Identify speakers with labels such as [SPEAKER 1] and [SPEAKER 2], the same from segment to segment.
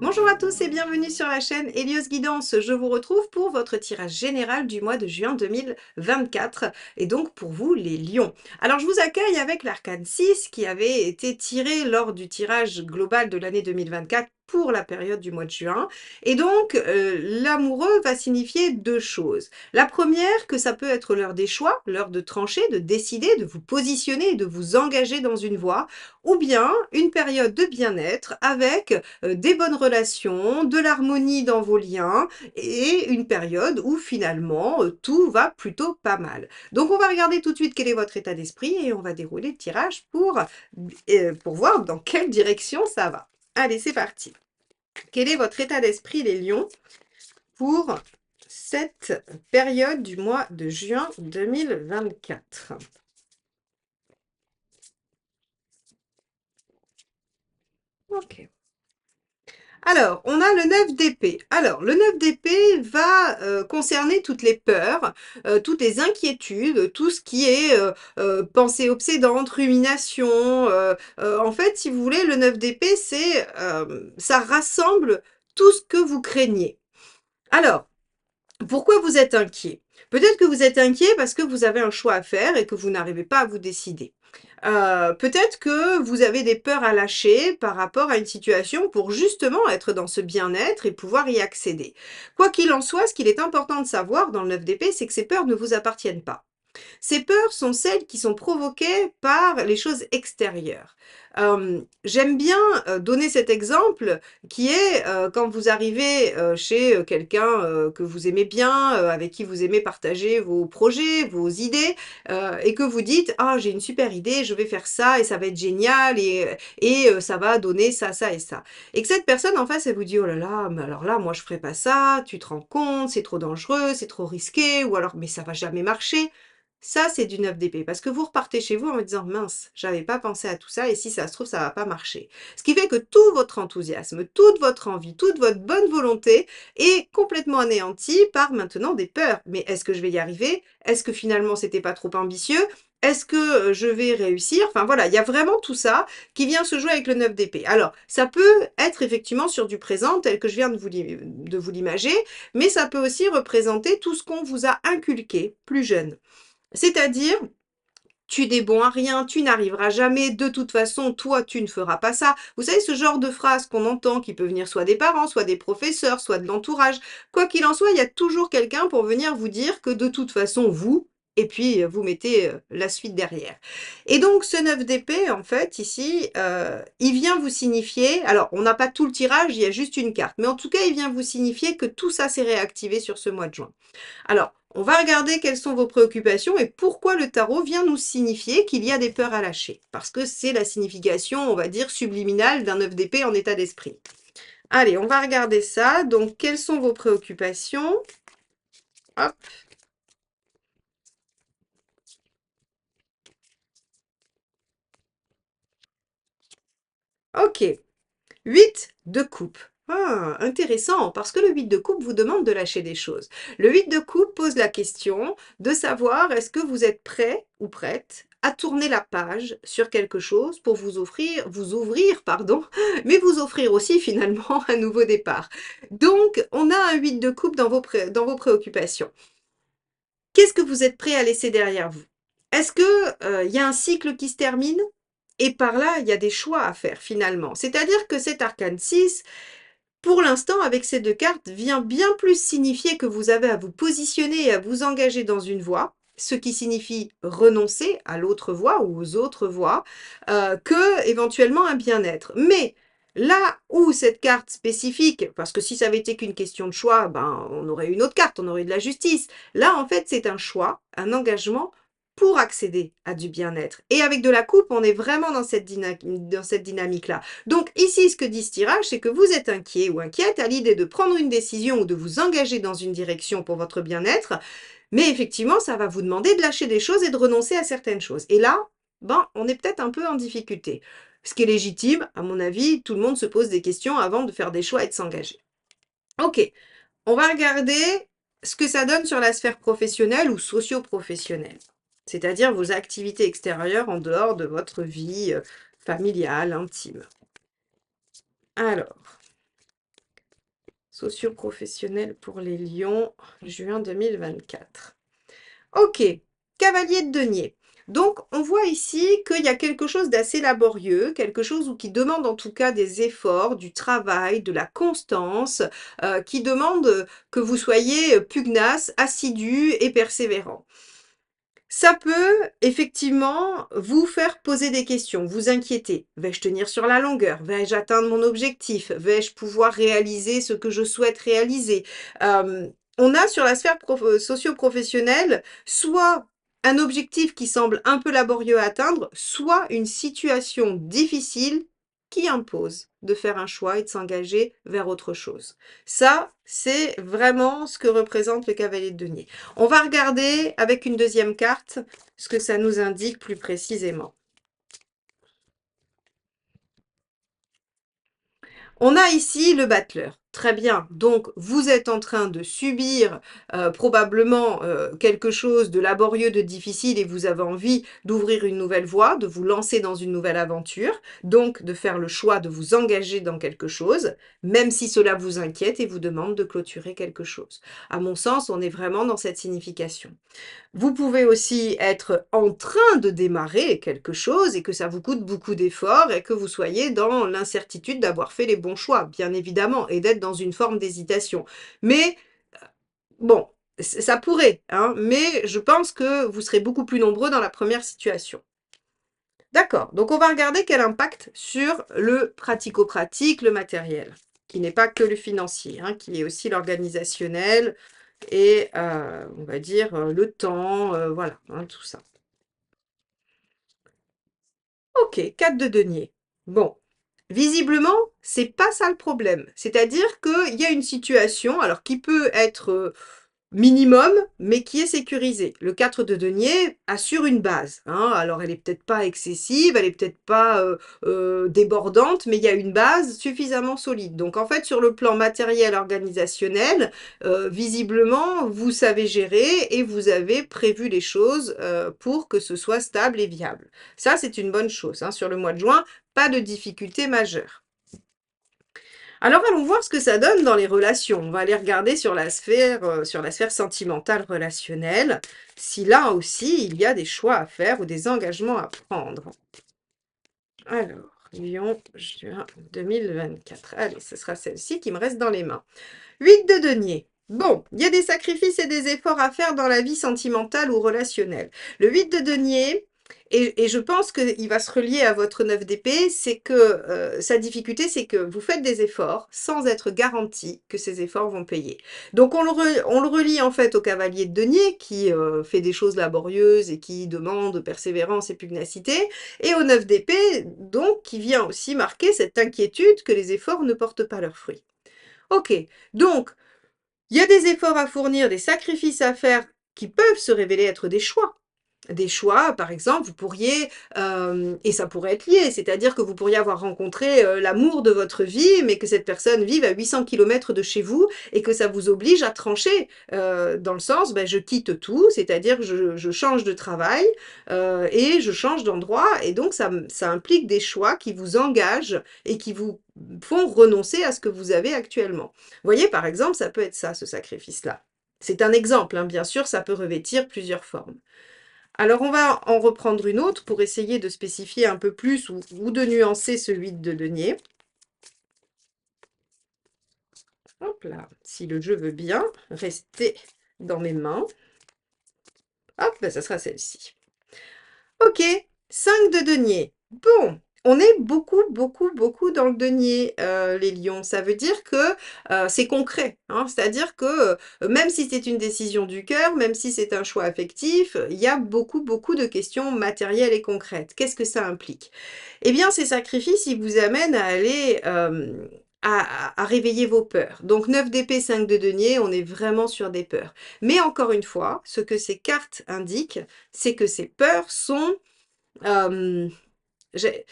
[SPEAKER 1] Bonjour à tous et bienvenue sur la chaîne Hélios Guidance. Je vous retrouve pour votre tirage général du mois de juin 2024 et donc pour vous les lions. Alors je vous accueille avec l'arcane 6 qui avait été tiré lors du tirage global de l'année 2024 pour la période du mois de juin. Et donc l'amoureux va signifier deux choses. La première, que ça peut être l'heure des choix, l'heure de trancher, de décider, de vous positionner et de vous engager dans une voie, ou bien une période de bien-être avec des bonnes relations, de l'harmonie dans vos liens et une période où finalement tout va plutôt pas mal. Donc on va regarder tout de suite quel est votre état d'esprit et on va dérouler le tirage pour voir dans quelle direction ça va. Allez, c'est parti. Quel est votre état d'esprit, les lions, pour cette période du mois de juin 2024? Ok. Alors, on a le 9 d'épée. Alors, le 9 d'épée va concerner toutes les peurs, toutes les inquiétudes, tout ce qui est pensée obsédante, rumination. En fait, si vous voulez, le 9 d'épée, ça rassemble tout ce que vous craignez. Alors, pourquoi vous êtes inquiet? Peut-être que vous êtes inquiet parce que vous avez un choix à faire et que vous n'arrivez pas à vous décider. Peut-être que vous avez des peurs à lâcher par rapport à une situation pour justement être dans ce bien-être et pouvoir y accéder. Quoi qu'il en soit, ce qu'il est important de savoir dans le 9 d'épée, c'est que ces peurs ne vous appartiennent pas. Ces peurs sont celles qui sont provoquées par les choses extérieures. J'aime bien donner cet exemple qui est quand vous arrivez chez quelqu'un que vous aimez bien, avec qui vous aimez partager vos projets, vos idées, et que vous dites: «Ah, j'ai une super idée, je vais faire ça et ça va être génial et ça va donner ça, ça et ça». Et que cette personne en face, elle vous dit: «Oh là là, mais alors là, moi je ferai pas ça, tu te rends compte, c'est trop dangereux, c'est trop risqué» ou alors: «Mais ça va jamais marcher». Ça, c'est du 9 d'épée parce que vous repartez chez vous en vous disant: «Mince, j'avais pas pensé à tout ça et si ça se trouve, ça va pas marcher». Ce qui fait que tout votre enthousiasme, toute votre envie, toute votre bonne volonté est complètement anéantie par maintenant des peurs. Mais est-ce que je vais y arriver? Est-ce que finalement c'était pas trop ambitieux? Est-ce que je vais réussir? Enfin voilà, il y a vraiment tout ça qui vient se jouer avec le 9 d'épée. Alors, ça peut être effectivement sur du présent tel que je viens de vous l'imager, mais ça peut aussi représenter tout ce qu'on vous a inculqué plus jeune. C'est-à-dire, tu n'es bon à rien, tu n'arriveras jamais, de toute façon, toi, tu ne feras pas ça. Vous savez, ce genre de phrase qu'on entend, qui peut venir soit des parents, soit des professeurs, soit de l'entourage. Quoi qu'il en soit, il y a toujours quelqu'un pour venir vous dire que de toute façon, vous, et puis vous mettez la suite derrière. Et donc, ce 9 d'épée, en fait, ici, il vient vous signifier, alors on n'a pas tout le tirage, il y a juste une carte, mais en tout cas, il vient vous signifier que tout ça s'est réactivé sur ce mois de juin. Alors, on va regarder quelles sont vos préoccupations et pourquoi le tarot vient nous signifier qu'il y a des peurs à lâcher. Parce que c'est la signification, on va dire, subliminale d'un 9 d'épée en état d'esprit. Allez, on va regarder ça. Donc, quelles sont vos préoccupations? Hop. Ok. 8 de coupe. Ah, intéressant, parce que le 8 de coupe vous demande de lâcher des choses. Le 8 de coupe pose la question de savoir est-ce que vous êtes prêt ou prête à tourner la page sur quelque chose pour vous ouvrir, pardon, mais vous offrir aussi finalement un nouveau départ. Donc, on a un 8 de coupe dans vos préoccupations. Qu'est-ce que vous êtes prêt à laisser derrière vous? Est-ce que, y a un cycle qui se termine? Et par là, il y a des choix à faire finalement. C'est-à-dire que cet arcane 6, pour l'instant, avec ces 2 cartes, vient bien plus signifier que vous avez à vous positionner et à vous engager dans une voie, ce qui signifie renoncer à l'autre voie ou aux autres voies, que éventuellement un bien-être. Mais là où cette carte spécifique, parce que si ça avait été qu'une question de choix, ben, on aurait une autre carte, on aurait de la justice. Là, en fait, c'est un choix, un engagement pour accéder à du bien-être. Et avec de la coupe, on est vraiment dans cette dynamique-là. Donc ici, ce que dit ce tirage, c'est que vous êtes inquiet ou inquiète à l'idée de prendre une décision ou de vous engager dans une direction pour votre bien-être, mais effectivement, ça va vous demander de lâcher des choses et de renoncer à certaines choses. Et là, ben, on est peut-être un peu en difficulté. Ce qui est légitime, à mon avis, tout le monde se pose des questions avant de faire des choix et de s'engager. Ok, on va regarder ce que ça donne sur la sphère professionnelle ou socio-professionnelle, c'est-à-dire vos activités extérieures en dehors de votre vie familiale, intime. Alors, Socio-professionnel pour les lions, juin 2024. Ok, cavalier de denier. Donc, on voit ici qu'il y a quelque chose d'assez laborieux, quelque chose qui demande en tout cas des efforts, du travail, de la constance, qui demande que vous soyez pugnace, assidu et persévérant. Ça peut effectivement vous faire poser des questions, vous inquiéter. Vais-je tenir sur la longueur? Vais-je atteindre mon objectif? Vais-je pouvoir réaliser ce que je souhaite réaliser? On a sur la sphère socio-professionnelle soit un objectif qui semble un peu laborieux à atteindre, soit une situation difficile qui impose de faire un choix et de s'engager vers autre chose. Ça, c'est vraiment ce que représente le cavalier de denier. On va regarder avec une deuxième carte ce que ça nous indique plus précisément. On a ici le battleur. Très bien, donc vous êtes en train de subir probablement quelque chose de laborieux, de difficile et vous avez envie d'ouvrir une nouvelle voie, de vous lancer dans une nouvelle aventure, donc de faire le choix de vous engager dans quelque chose, même si cela vous inquiète et vous demande de clôturer quelque chose. À mon sens, on est vraiment dans cette signification. Vous pouvez aussi être en train de démarrer quelque chose et que ça vous coûte beaucoup d'efforts et que vous soyez dans l'incertitude d'avoir fait les bons choix, bien évidemment, et d'être dans une forme d'hésitation. Mais bon, ça pourrait, hein, mais je pense que vous serez beaucoup plus nombreux dans la première situation. D'accord, donc on va regarder quel impact sur le pratico-pratique, le matériel, qui n'est pas que le financier, hein, qui est aussi l'organisationnel, et on va dire le temps, voilà, hein, tout ça. Ok, 4 de denier. Bon, visiblement, c'est pas ça le problème. C'est-à-dire qu'il y a une situation, alors qui peut être minimum, mais qui est sécurisée. Le 4 de denier assure une base, hein. Alors, elle est peut-être pas excessive, elle est peut-être pas débordante, mais il y a une base suffisamment solide. Donc, en fait, sur le plan matériel organisationnel, visiblement, vous savez gérer et vous avez prévu les choses pour que ce soit stable et viable. Ça, c'est une bonne chose, hein. Sur le mois de juin, pas de difficultés majeures. Alors allons voir ce que ça donne dans les relations. On va aller regarder sur la sphère sentimentale relationnelle, si là aussi il y a des choix à faire ou des engagements à prendre. Alors, Lyon, juin 2024. Allez, ce sera celle-ci qui me reste dans les mains. 8 de denier. Bon, il y a des sacrifices et des efforts à faire dans la vie sentimentale ou relationnelle. Le 8 de denier, et je pense qu'il va se relier à votre 9 d'épée, c'est que sa difficulté, c'est que vous faites des efforts sans être garanti que ces efforts vont payer. Donc on le relie en fait au cavalier de denier qui fait des choses laborieuses et qui demande persévérance et pugnacité, et au 9 d'épée, donc qui vient aussi marquer cette inquiétude que les efforts ne portent pas leurs fruits. Ok, donc il y a des efforts à fournir, des sacrifices à faire qui peuvent se révéler être des choix. Des choix, par exemple, vous pourriez, et ça pourrait être lié, c'est-à-dire que vous pourriez avoir rencontré l'amour de votre vie, mais que cette personne vive à 800 km de chez vous et que ça vous oblige à trancher, dans le sens, ben, je quitte tout, c'est-à-dire je change de travail et je change d'endroit, et donc ça implique des choix qui vous engagent et qui vous font renoncer à ce que vous avez actuellement. Vous voyez, par exemple, ça peut être ça, ce sacrifice-là. C'est un exemple, hein, bien sûr, ça peut revêtir plusieurs formes. Alors, on va en reprendre une autre pour essayer de spécifier un peu plus ou de nuancer ce 8 de denier. Hop là, si le jeu veut bien rester dans mes mains. Hop, ben ça sera celle-ci. Ok, 5 de denier. Bon, on est beaucoup dans le denier, les lions. Ça veut dire que c'est concret, hein. C'est-à-dire que même si c'est une décision du cœur, même si c'est un choix affectif, il y a beaucoup de questions matérielles et concrètes. Qu'est-ce que ça implique? Eh bien, ces sacrifices, ils vous amènent à aller à réveiller vos peurs. Donc 9 d'épée, 5 de denier, on est vraiment sur des peurs. Mais encore une fois, ce que ces cartes indiquent, c'est que ces peurs sont, euh, j'ai-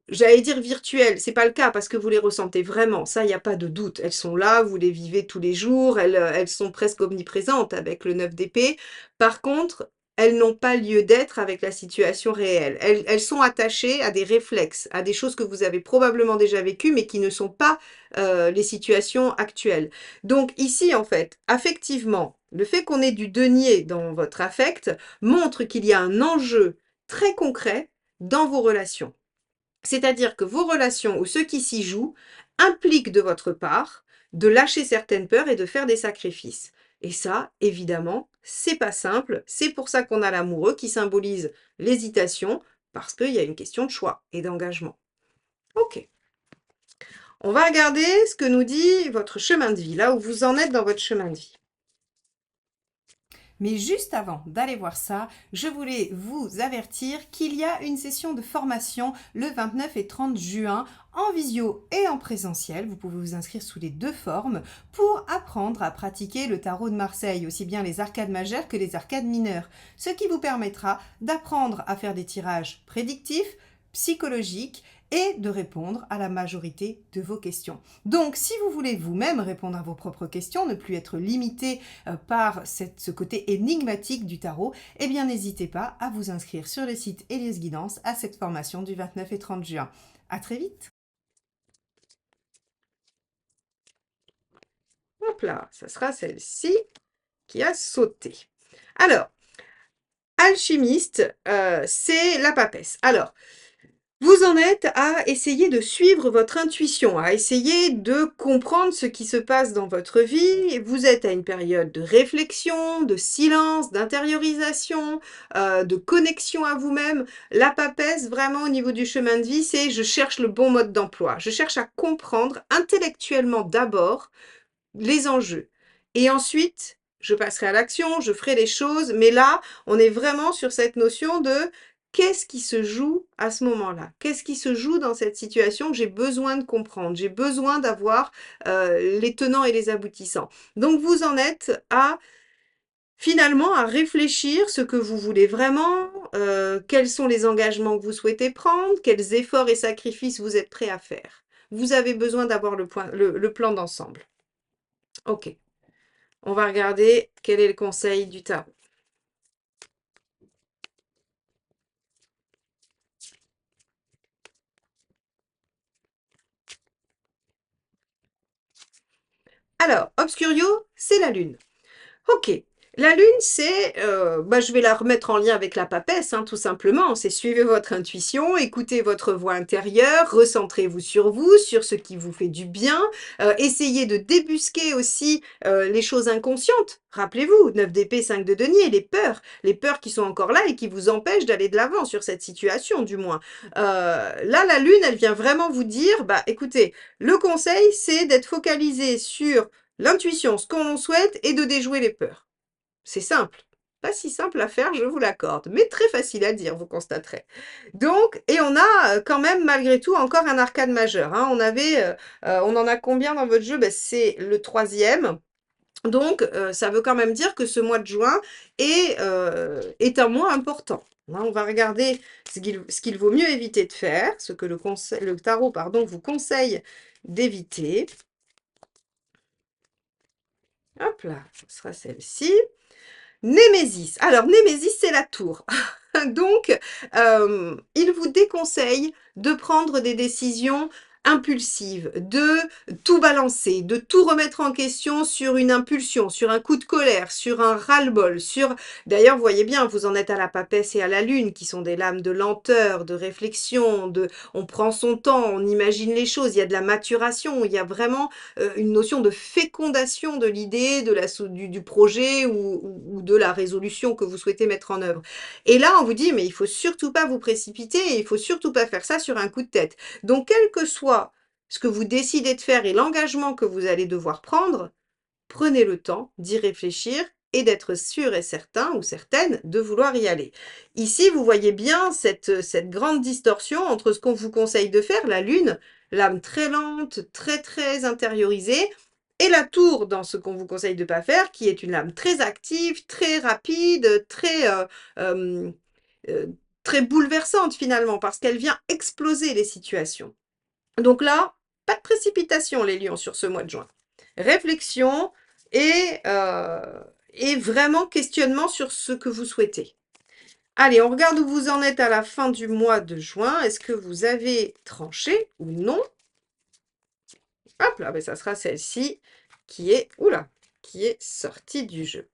[SPEAKER 1] j'allais dire virtuelles, c'est pas le cas parce que vous les ressentez vraiment, ça, il n'y a pas de doute. Elles sont là, vous les vivez tous les jours, elles sont presque omniprésentes avec le 9 d'épée. Par contre, elles n'ont pas lieu d'être avec la situation réelle. Elles sont attachées à des réflexes, à des choses que vous avez probablement déjà vécues, mais qui ne sont pas les situations actuelles. Donc ici, en fait, affectivement, le fait qu'on ait du denier dans votre affect montre qu'il y a un enjeu très concret dans vos relations. C'est-à-dire que vos relations ou ceux qui s'y jouent impliquent de votre part de lâcher certaines peurs et de faire des sacrifices. Et ça, évidemment, c'est pas simple. C'est pour ça qu'on a l'amoureux qui symbolise l'hésitation, parce qu'il y a une question de choix et d'engagement. Ok. On va regarder ce que nous dit votre chemin de vie, là où vous en êtes dans votre chemin de vie.
[SPEAKER 2] Mais juste avant d'aller voir ça, je voulais vous avertir qu'il y a une session de formation le 29 et 30 juin en visio et en présentiel. Vous pouvez vous inscrire sous les deux formes pour apprendre à pratiquer le tarot de Marseille, aussi bien les arcades majeures que les arcades mineures, ce qui vous permettra d'apprendre à faire des tirages prédictifs, psychologiques et de répondre à la majorité de vos questions. Donc, si vous voulez vous-même répondre à vos propres questions, ne plus être limité par ce côté énigmatique du tarot, eh bien n'hésitez pas à vous inscrire sur le site Elias Guidance à cette formation du 29 et 30 juin. À très vite.
[SPEAKER 1] Hop là, ça sera celle-ci qui a sauté. Alors, alchimiste, c'est la papesse. Alors, vous en êtes à essayer de suivre votre intuition, à essayer de comprendre ce qui se passe dans votre vie. Vous êtes à une période de réflexion, de silence, d'intériorisation, de connexion à vous-même. La papesse, vraiment au niveau du chemin de vie, c'est je cherche le bon mode d'emploi. Je cherche à comprendre intellectuellement d'abord les enjeux. Et ensuite, je passerai à l'action, je ferai les choses, mais là, on est vraiment sur cette notion de qu'est-ce qui se joue à ce moment-là? Qu'est-ce qui se joue dans cette situation que j'ai besoin de comprendre? J'ai besoin d'avoir les tenants et les aboutissants. Donc, vous en êtes à finalement à réfléchir ce que vous voulez vraiment, quels sont les engagements que vous souhaitez prendre, quels efforts et sacrifices vous êtes prêts à faire. Vous avez besoin d'avoir le plan d'ensemble. Ok. On va regarder quel est le conseil du tarot. Alors, Obscurio, c'est la lune. Ok. La lune, c'est, je vais la remettre en lien avec la papesse, hein, tout simplement. C'est suivez votre intuition, écoutez votre voix intérieure, recentrez-vous, sur ce qui vous fait du bien. Essayez de débusquer aussi les choses inconscientes. Rappelez-vous, 9 d'épée, 5 de denier, les peurs qui sont encore là et qui vous empêchent d'aller de l'avant sur cette situation, du moins. Là, la lune, elle vient vraiment vous dire, écoutez, le conseil, c'est d'être focalisé sur l'intuition, ce qu'on souhaite, et de déjouer les peurs. C'est simple. Pas si simple à faire, je vous l'accorde, mais très facile à dire, vous constaterez. Donc, et on a quand même, malgré tout, encore un arcade majeur. Hein. On en a combien dans votre jeu? C'est le 3e. Donc, ça veut quand même dire que ce mois de juin est un mois important. Hein, on va regarder ce qu'il vaut mieux éviter de faire, ce que le tarot vous conseille d'éviter. Hop là, ce sera celle-ci. Némésis. Alors, Némésis, c'est la tour. Donc, il vous déconseille de prendre des décisions impulsives, de tout balancer, de tout remettre en question sur une impulsion, sur un coup de colère, sur un ras-le-bol, sur... D'ailleurs, vous voyez bien, vous en êtes à la papesse et à la lune, qui sont des lames de lenteur, de réflexion, on prend son temps, on imagine les choses, il y a de la maturation, il y a vraiment une notion de fécondation de l'idée, du projet ou de la résolution que vous souhaitez mettre en œuvre. Et là, on vous dit, mais il faut surtout pas vous précipiter et il faut surtout pas faire ça sur un coup de tête. Donc, quel que soit ce que vous décidez de faire et l'engagement que vous allez devoir prendre, prenez le temps d'y réfléchir et d'être sûr et certain ou certaine de vouloir y aller. Ici, vous voyez bien cette grande distorsion entre ce qu'on vous conseille de faire, la lune, l'âme très lente, très très intériorisée, et la tour dans ce qu'on vous conseille de ne pas faire, qui est une lame très active, très rapide, euh, euh, très bouleversante finalement, parce qu'elle vient exploser les situations. Donc là, pas de précipitation les lions sur ce mois de juin. Réflexion et vraiment questionnement sur ce que vous souhaitez. Allez, on regarde où vous en êtes à la fin du mois de juin. Est-ce que vous avez tranché ou non? Hop là, ben ça sera celle-ci qui est, oula, qui est sortie du jeu.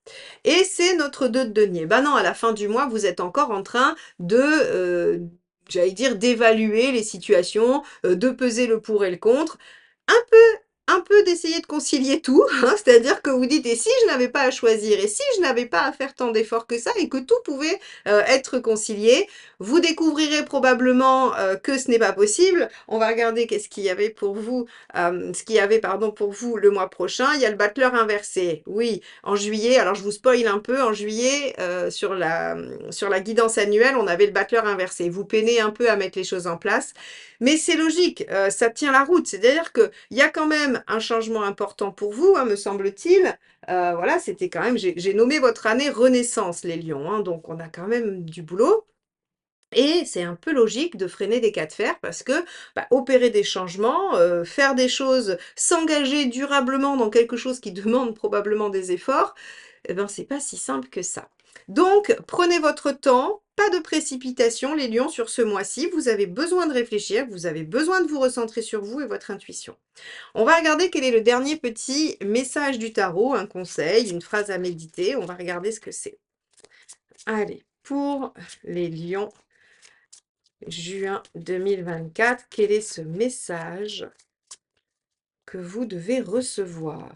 [SPEAKER 1] Et c'est notre 2 de denier. Ben non, à la fin du mois, vous êtes encore en train de, j'allais dire, d'évaluer les situations, de peser le pour et le contre. Un peu d'essayer de concilier tout, hein, c'est-à-dire que vous dites: «Et si je n'avais pas à choisir? Et si je n'avais pas à faire tant d'efforts que ça?» et que tout pouvait, être concilié. Vous découvrirez probablement, que ce n'est pas possible. On va regarder qu'est-ce qu'il y avait pour vous, ce qu'il y avait, pardon, pour vous le mois prochain. Il y a le battleur inversé. Oui, en juillet, alors je vous spoil un peu, en juillet, sur la guidance annuelle, on avait le battleur inversé. Vous peinez un peu à mettre les choses en place, mais c'est logique, ça tient la route. C'est-à-dire qu'il y a quand même un changement important pour vous, hein, me semble-t-il. Voilà, c'était quand même, j'ai nommé votre année Renaissance, les lions, hein, donc on a quand même du boulot. Et c'est un peu logique de freiner des cas de fer parce que bah, opérer des changements, faire des choses, s'engager durablement dans quelque chose qui demande probablement des efforts, eh ben, c'est pas si simple que ça. Donc, prenez votre temps, pas de précipitation, les lions, sur ce mois-ci. Vous avez besoin de réfléchir, vous avez besoin de vous recentrer sur vous et votre intuition. On va regarder quel est le dernier petit message du tarot, un conseil, une phrase à méditer. On va regarder ce que c'est. Allez, pour les lions, juin 2024, quel est ce message que vous devez recevoir?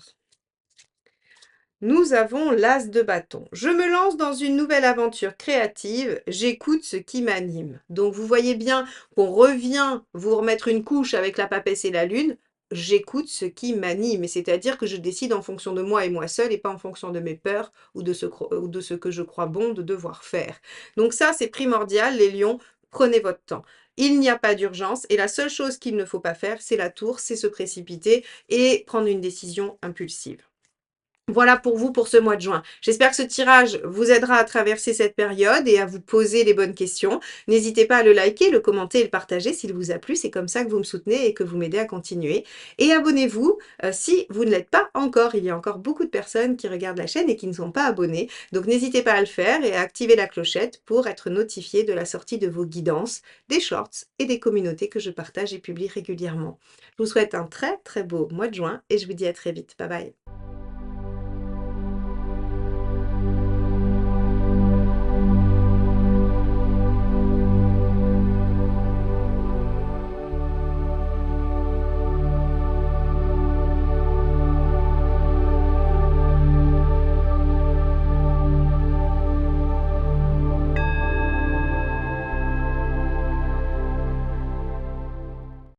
[SPEAKER 1] Nous avons l'as de bâton. Je me lance dans une nouvelle aventure créative, j'écoute ce qui m'anime. Donc vous voyez bien qu'on revient vous remettre une couche avec la papesse et la lune. J'écoute ce qui m'anime, c'est-à-dire que je décide en fonction de moi et moi seule et pas en fonction de mes peurs ou de ce que je crois bon de devoir faire. Donc ça, c'est primordial, les lions, prenez votre temps. Il n'y a pas d'urgence et la seule chose qu'il ne faut pas faire, c'est la tour, c'est se précipiter et prendre une décision impulsive. Voilà pour vous pour ce mois de juin. J'espère que ce tirage vous aidera à traverser cette période et à vous poser les bonnes questions. N'hésitez pas à le liker, le commenter et le partager s'il vous a plu. C'est comme ça que vous me soutenez et que vous m'aidez à continuer. Et abonnez-vous si vous ne l'êtes pas encore. Il y a encore beaucoup de personnes qui regardent la chaîne et qui ne sont pas abonnées. Donc n'hésitez pas à le faire et à activer la clochette pour être notifié de la sortie de vos guidances, des shorts et des communautés que je partage et publie régulièrement. Je vous souhaite un très très beau mois de juin et je vous dis à très vite. Bye bye.